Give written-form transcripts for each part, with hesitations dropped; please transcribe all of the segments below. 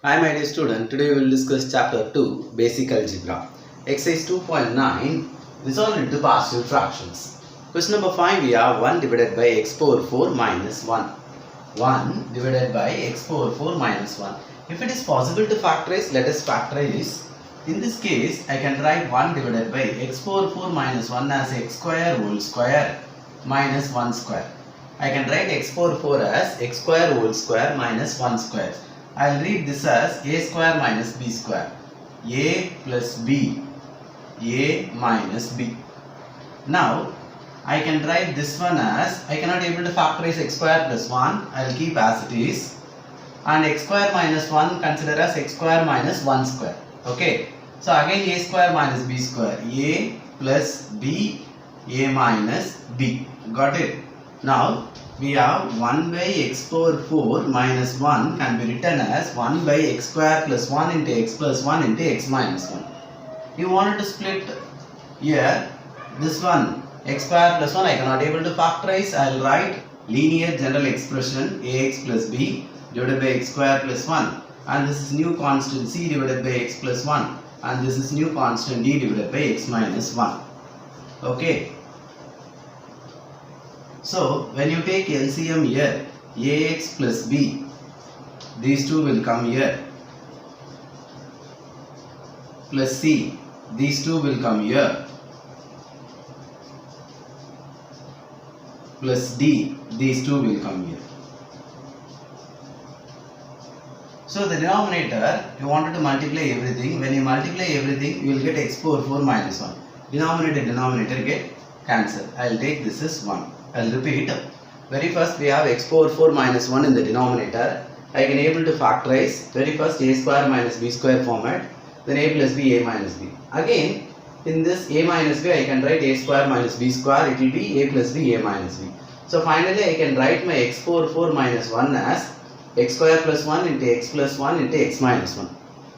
Hi my dear student, today we will discuss chapter 2, Basic Algebra. Exercise 2.9, resolve into partial fractions. Question number 5, we have 1 divided by x power 4 minus 1. 1 divided by x power 4 minus 1. If it is possible to factorize, let us factorize. In this case, I can write 1 divided by x power 4 minus 1 as x square whole square minus 1 square. I can write x power 4 as x square whole square minus 1 square. I will read this as a square minus b square. A plus b. A minus b. Now, I can write this one as, I cannot able to factorize x square plus 1. I will keep as it is. And x square minus 1 consider as x square minus 1 square. Okay. So, again a square minus b square. A plus b. A minus b. Got it? Now, we have 1 by x power 4 minus 1 can be written as 1 by x square plus 1 into x plus 1 into x minus 1. You wanted to split here this one x square plus 1 I cannot able to factorize. I will write linear general expression ax plus b divided by x square plus 1, and this is new constant c divided by x plus 1, and this is new constant d divided by x minus 1. Okay. So, when you take LCM here, ax plus b, these two will come here, plus c, these two will come here, plus d, these two will come here. So, the denominator, you wanted to multiply everything. When you multiply everything, you will get x power 4 minus 1. Denominator get cancelled. I will take this as 1. I will repeat. Very first we have x power 4 minus 1 in the denominator. I can able to factorize. Very first a square minus b square format. Then a plus b, a minus b. Again, in this a minus b, I can write a square minus b square. It will be a plus b, a minus b. So finally, I can write my x power 4 minus 1 as x square plus 1 into x plus 1 into x minus 1.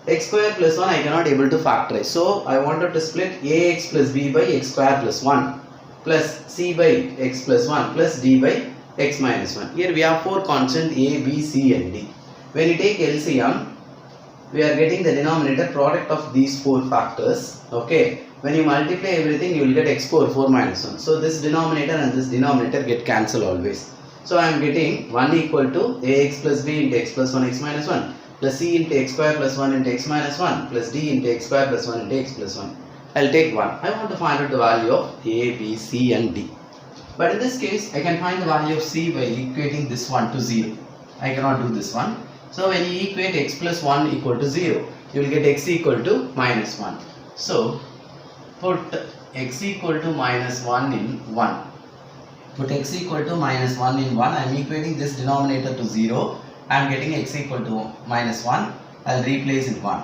X square plus 1 I cannot able to factorize. So I wanted to split ax plus b by x square plus 1 plus c by x plus 1 plus d by x minus 1. Here we have 4 constant a, b, c and d. When you take LCM, we are getting the denominator product of these 4 factors. Okay. When you multiply everything, you will get x power 4 minus 1. So this denominator and this denominator get cancelled always. So I am getting 1 equal to ax plus b into x plus 1 x minus 1 plus c into x square plus 1 into x minus 1 plus d into x square plus 1 into x plus 1. I will take 1. I want to find out the value of a, b, c and d. But in this case, I can find the value of c by equating this one to 0. I cannot do this one. So when you equate x plus 1 equal to 0, you will get x equal to minus 1. So put x equal to minus 1 in 1. Put x equal to minus 1 in 1. I am equating this denominator to 0. I am getting x equal to minus 1. I will replace it 1.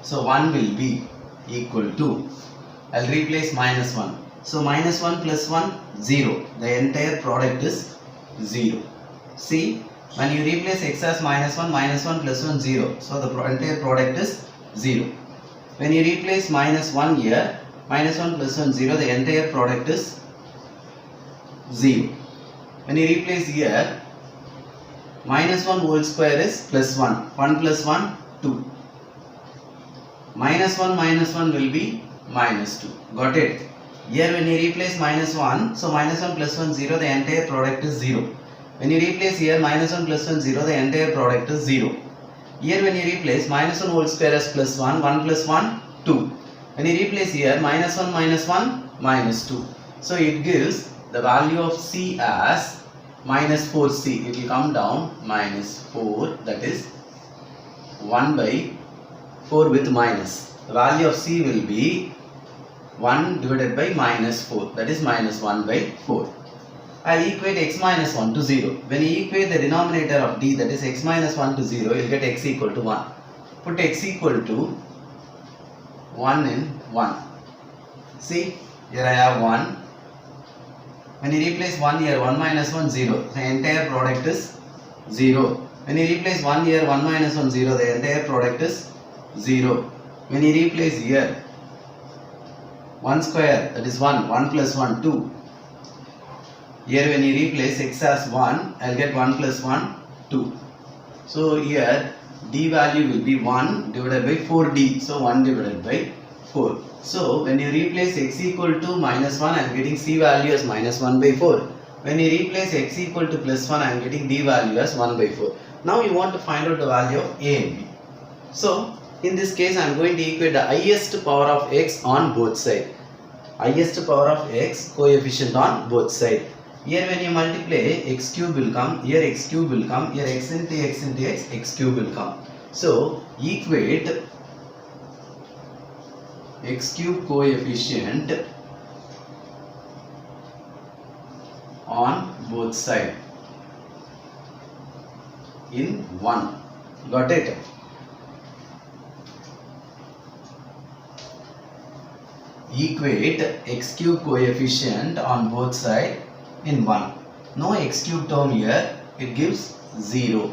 So 1 will be equal to, I will replace minus 1. So minus 1 plus 1, 0. The entire product is 0. See, when you replace x as minus 1 plus 1, 0. So the entire product is 0. When you replace minus 1 here, minus 1 plus 1, 0. The entire product is 0. When you replace here, minus 1 whole square is plus 1. 1 plus 1, 2. Minus 1 will be minus 2. Got it? Here when you replace minus 1, so minus 1 plus 1, 0. The entire product is 0. When you replace here minus 1 plus 1, 0. The entire product is 0. Here when you replace minus 1 whole square as plus 1. 1 plus 1, 2. When you replace here minus 1, minus 2. So it gives the value of c as minus 4c. It will come down minus 4, that is 1 by 4 with minus. The value of c will be 1 divided by minus 4, that is minus 1 by 4. I will equate x minus 1 to 0. When you equate the denominator of d, that is x minus 1 to 0, you will get x equal to 1. Put x equal to 1 in 1. See, here I have 1. When you replace 1 here, 1 minus 1, 0. The entire product is 0. When you replace 1 here, 1 minus 1, 0. The entire product is 0. When you replace here 1 square, that is 1, 1 plus 1, 2. Here when you replace x as 1, I will get 1 plus 1, 2. So here D value will be 1 divided by 4D. So 1 divided by 4. So when you replace x equal to minus 1, I am getting C value as minus 1 by 4. When you replace x equal to plus 1, I am getting D value as 1 by 4. Now you want to find out the value of A and B. So in this case, I am going to equate the highest power of x on both sides. Highest power of x coefficient on both sides. Here when you multiply, x cube will come, here x cube will come, here x into x into x, x cube will come. So equate x cube coefficient on both sides in 1. Got it? Equate x cube coefficient on both sides in 1. No x cube term here, it gives 0.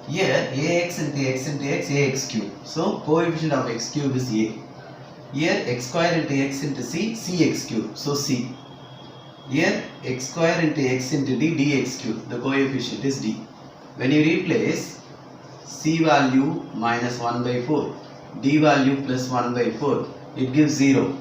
Here ax into x into x, ax cube. So coefficient of x cube is a. Here x square into x into c, cx cube. So c. Here x square into x into d, dx cube. The coefficient is d. When you replace c value minus 1 by 4, d value plus 1 by 4, it gives 0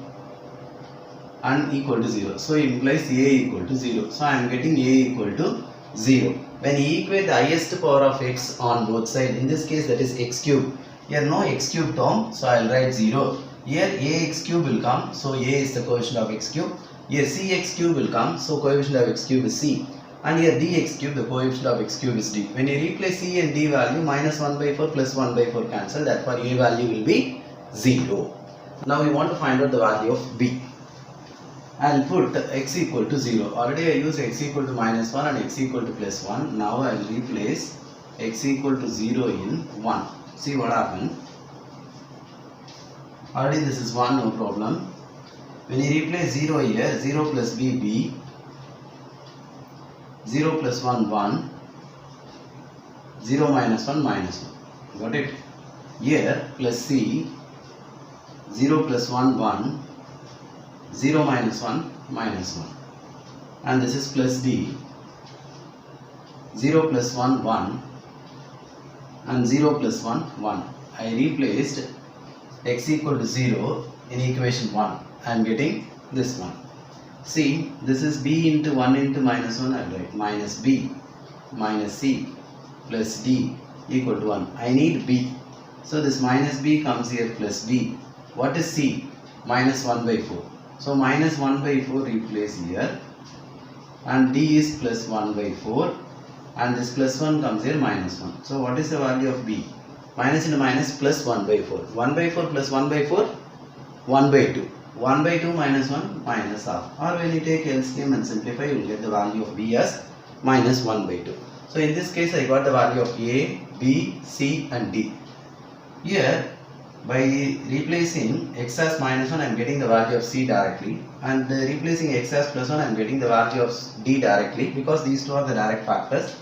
and equal to 0. So it implies a equal to 0. So I am getting a equal to 0. When you equate the highest power of x on both sides, in this case that is x cube. Here no x cube term, so I will write 0. Here ax cube will come, so a is the coefficient of x cube. Here cx cube will come, so coefficient of x cube is c. And here dx cube, the coefficient of x cube is d. When you replace c and d value, minus 1 by 4 plus 1 by 4 cancel, therefore a value will be 0. Now we want to find out the value of b. I will put x equal to 0. Already I used x equal to minus 1 and x equal to plus 1. Now I will replace x equal to 0 in 1. See what happened. Already this is 1, no problem. When you replace 0 here, 0 plus b, b. 0 plus 1, 1. 0 minus 1, minus 1. Got it? Here plus c. 0 plus 1, 1. 0 minus 1, minus 1. And this is plus d. 0 plus 1, 1. And 0 plus 1, 1. I replaced x equal to 0 in equation 1. I am getting this one. See, this is b into 1 into minus 1. I will write minus b minus c plus d equal to 1. I need b. So this minus b comes here plus b. What is c? Minus 1 by 4. So minus 1 by 4 replace here. And d is plus 1 by 4. And this plus 1 comes here minus 1. So what is the value of b? Minus into minus plus 1 by 4. 1 by 4 plus 1 by 4? 1 by 2. 1 by 2 minus 1 minus half. Or when you take LCM and simplify, you will get the value of b as minus 1 by 2. So in this case, I got the value of a, b, c and d. Here, by replacing x as minus 1, I am getting the value of c directly. And replacing x as plus 1, I am getting the value of d directly, because these two are the direct factors.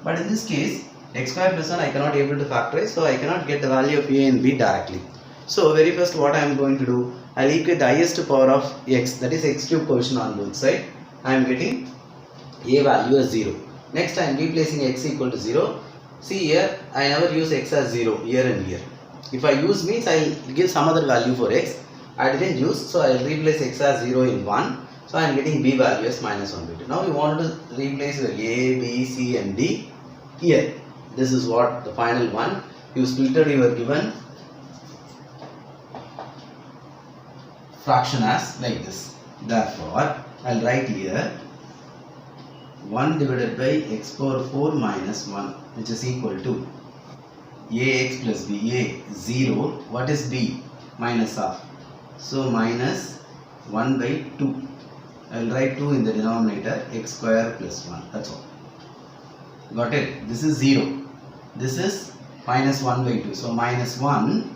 But in this case, x square plus 1 I cannot able to factorize, so I cannot get the value of a and b directly. So very first what I am going to do, I will equate the highest power of x, that is x cube coefficient on both sides. I am getting a value as 0. Next I am replacing x equal to 0. See here, I never use x as 0 here and here. If I use means I will give some other value for x. I didn't use, so I will replace x as 0 in 1. So I am getting b value as minus 1 by 2. Now you want to replace your a, b, c and d here. This is what the final one. You splitted your given fraction as like this. Therefore, I will write here 1 divided by x power 4 minus 1, which is equal to ax plus b. A 0. What is b? Minus half. So minus 1 by 2. I will write 2 in the denominator, x square plus 1. That's all. Got it? This is 0. This is minus 1 by 2. So minus 1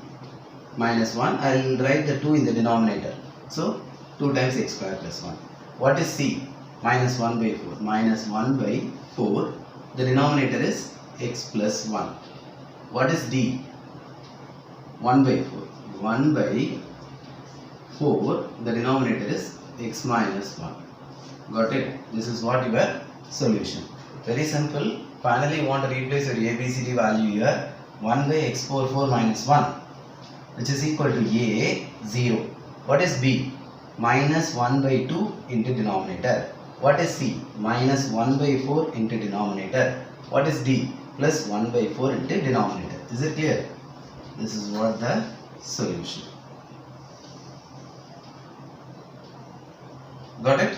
minus 1. I will write the 2 in the denominator. So 2 times x square plus 1. What is c? Minus 1 by 4. Minus 1 by 4. The denominator is x plus 1. What is d? 1 by 4. 1 by 4. The denominator is x minus 1. Got it? This is what your solution. Very simple. Finally, you want to replace your ABCD value here. 1 by x power 4 minus 1, which is equal to a 0. What is b? Minus 1 by 2 into denominator. What is c? Minus 1 by 4 into denominator. What is d? Plus 1 by 4 into denominator. Is it clear? This is what the solution. Got it?